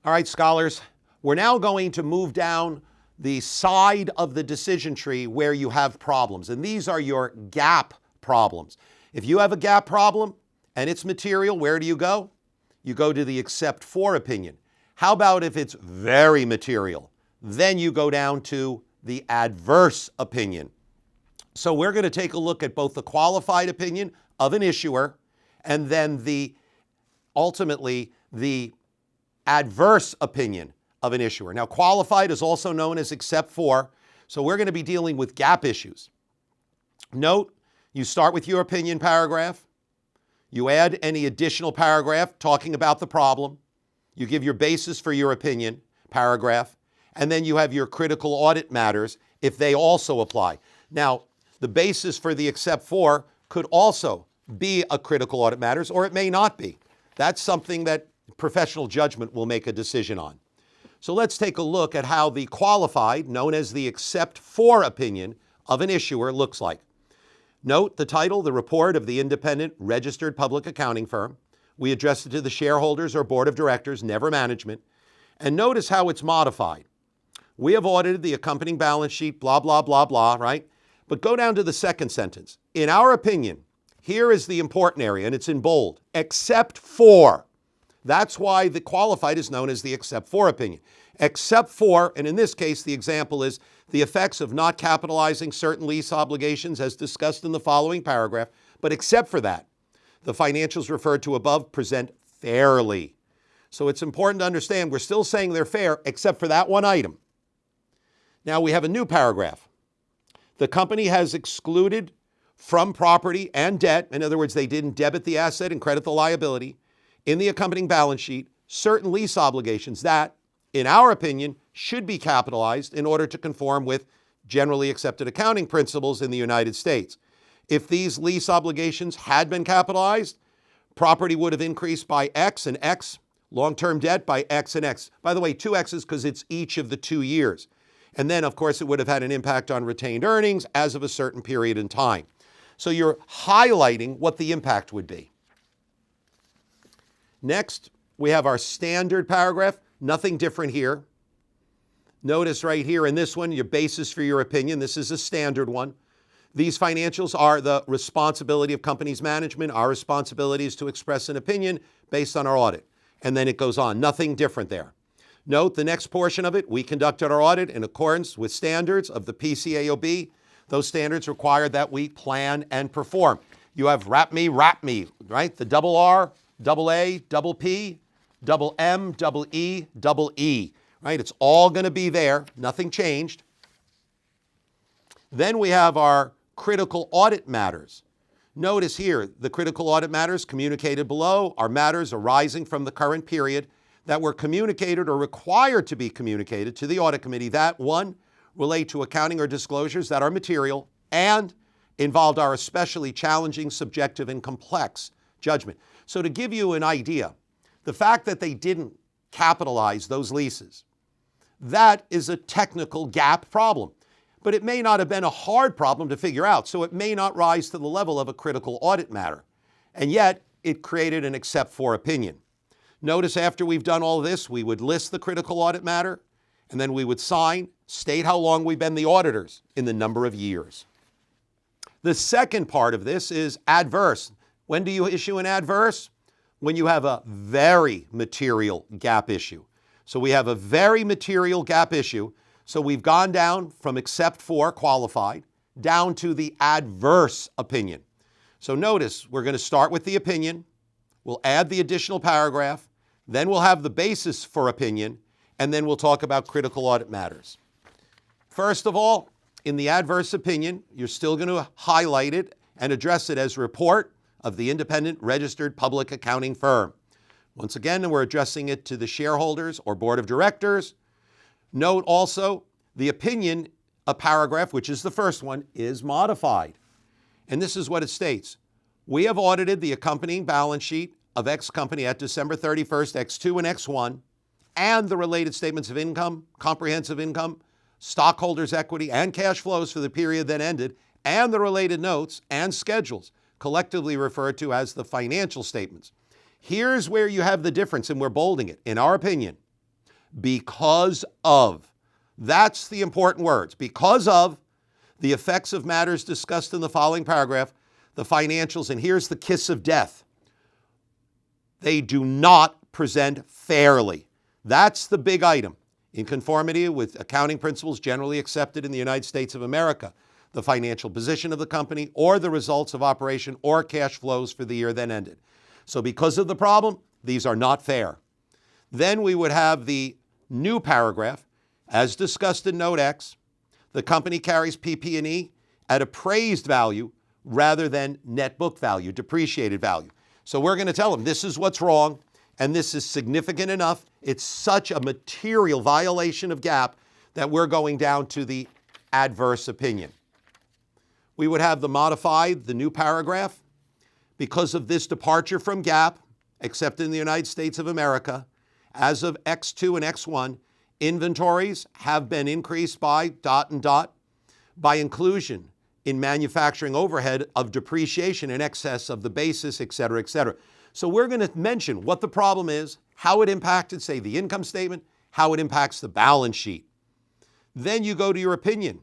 All right, scholars, we're now going to move down the side of the decision tree where you have problems, and these are your gap problems. If you have a gap problem and it's material, where do you go? You go to the except for opinion. How about if it's very material? Then you go down to the adverse opinion. So we're going to take a look at both the qualified opinion of an issuer and then ultimately the adverse opinion of an issuer. Now, qualified is also known as except for, so we're going to be dealing with gap issues. Note, you start with your opinion paragraph, you add any additional paragraph talking about the problem, you give your basis for your opinion paragraph, and then you have your critical audit matters if they also apply. Now, the basis for the except for could also be a critical audit matters, or it may not be. That's something that professional judgment will make a decision on. So let's take a look at how the qualified, known as the except for opinion of an issuer, looks like. Note the title, the report of the independent registered public accounting firm. We address it to the shareholders or board of directors, never management. And notice how it's modified. We have audited the accompanying balance sheet, blah, blah, blah, blah, right? But go down to the second sentence. In our opinion, here is the important area, and it's in bold, except for. That's why the qualified is known as the except for opinion. Except for, and in this case, the example is the effects of not capitalizing certain lease obligations as discussed in the following paragraph, but except for that, the financials referred to above present fairly. So it's important to understand we're still saying they're fair except for that one item. Now we have a new paragraph. The company has excluded from property and debt, in other words, they didn't debit the asset and credit the liability, in the accompanying balance sheet, certain lease obligations that, in our opinion, should be capitalized in order to conform with generally accepted accounting principles in the United States. If these lease obligations had been capitalized, property would have increased by X and X, long-term debt by X and X. By the way, 2X's because it's each of the 2 years. And then, of course, it would have had an impact on retained earnings as of a certain period in time. So you're highlighting what the impact would be. Next, we have our standard paragraph. Nothing different here. Notice right here in this one, your basis for your opinion. This is a standard one. These financials are the responsibility of company's management. Our responsibility is to express an opinion based on our audit. And then it goes on. Nothing different there. Note the next portion of it. We conducted our audit in accordance with standards of the PCAOB. Those standards require that we plan and perform. You have RAPME, right? The double R, double A, double P, double M, double E, right? It's all going to be there. Nothing changed. Then we have our critical audit matters. Notice here, the critical audit matters communicated below are matters arising from the current period that were communicated or required to be communicated to the audit committee that, one, relate to accounting or disclosures that are material and involved our especially challenging, subjective, and complex judgment. So to give you an idea, the fact that they didn't capitalize those leases, that is a technical gap problem. But it may not have been a hard problem to figure out, so it may not rise to the level of a critical audit matter. And yet, it created an except for opinion. Notice after we've done all this, we would list the critical audit matter, and then we would sign, state how long we've been the auditors in the number of years. The second part of this is adverse. When do you issue an adverse? When you have a very material gap issue. So we have a very material gap issue. So we've gone down from except for qualified down to the adverse opinion. So notice we're going to start with the opinion. We'll add the additional paragraph. Then we'll have the basis for opinion. And then we'll talk about critical audit matters. First of all, in the adverse opinion, you're still going to highlight it and address it as report of the independent registered public accounting firm. Once again, we're addressing it to the shareholders or board of directors. Note also, the opinion, a paragraph, which is the first one, is modified. And this is what it states. We have audited the accompanying balance sheet of X company at December 31st, X2 and X1, and the related statements of income, comprehensive income, stockholders' equity, and cash flows for the period that ended, and the related notes and schedules, collectively referred to as the financial statements. Here's where you have the difference, and we're bolding it. In our opinion, because of. That's the important words. Because of the effects of matters discussed in the following paragraph, the financials, and here's the kiss of death, they do not present fairly. That's the big item. In conformity with accounting principles generally accepted in the United States of America, the financial position of the company or the results of operation or cash flows for the year then ended. So because of the problem, these are not fair. Then we would have the new paragraph, as discussed in Note X, the company carries PP&E at appraised value rather than net book value, depreciated value. So we're going to tell them this is what's wrong, and this is significant enough. It's such a material violation of GAAP that we're going down to the adverse opinion. We would have the modified, the new paragraph. Because of this departure from GAAP, except in the United States of America, as of X2 and X1, inventories have been increased by ... by inclusion in manufacturing overhead of depreciation in excess of the basis, et cetera, et cetera. So we're going to mention what the problem is, how it impacted, say, the income statement, how it impacts the balance sheet. Then you go to your opinion.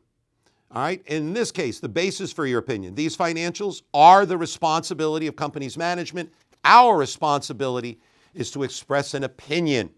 All right, in this case, the basis for your opinion. These financials are the responsibility of company's management. Our responsibility is to express an opinion.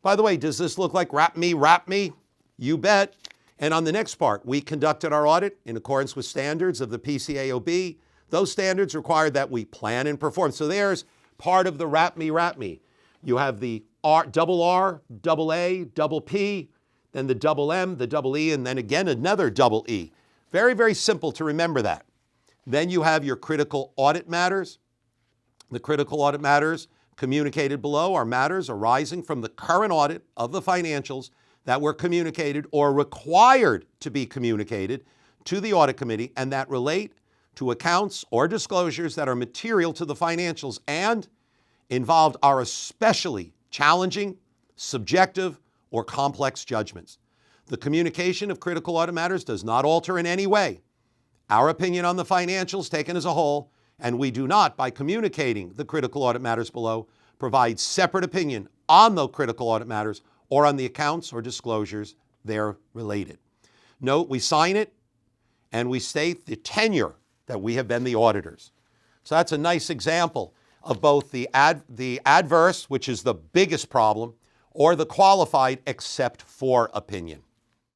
By the way, does this look like wrap me? You bet. And on the next part, we conducted our audit in accordance with standards of the PCAOB. Those standards require that we plan and perform. So there's part of the wrap me. You have the double R, double A, double P, then the double M, the double E, and then again another double E. Very, very simple to remember that. Then you have your critical audit matters. The critical audit matters communicated below are matters arising from the current audit of the financials that were communicated or required to be communicated to the audit committee and that relate to accounts or disclosures that are material to the financials and involved are especially challenging, subjective, or complex judgments. The communication of critical audit matters does not alter in any way our opinion on the financials taken as a whole, and we do not, by communicating the critical audit matters below, provide separate opinion on the critical audit matters or on the accounts or disclosures they're related. Note, we sign it and we state the tenure that we have been the auditors. So that's a nice example of both the adverse, which is the biggest problem, or the qualified except for opinion.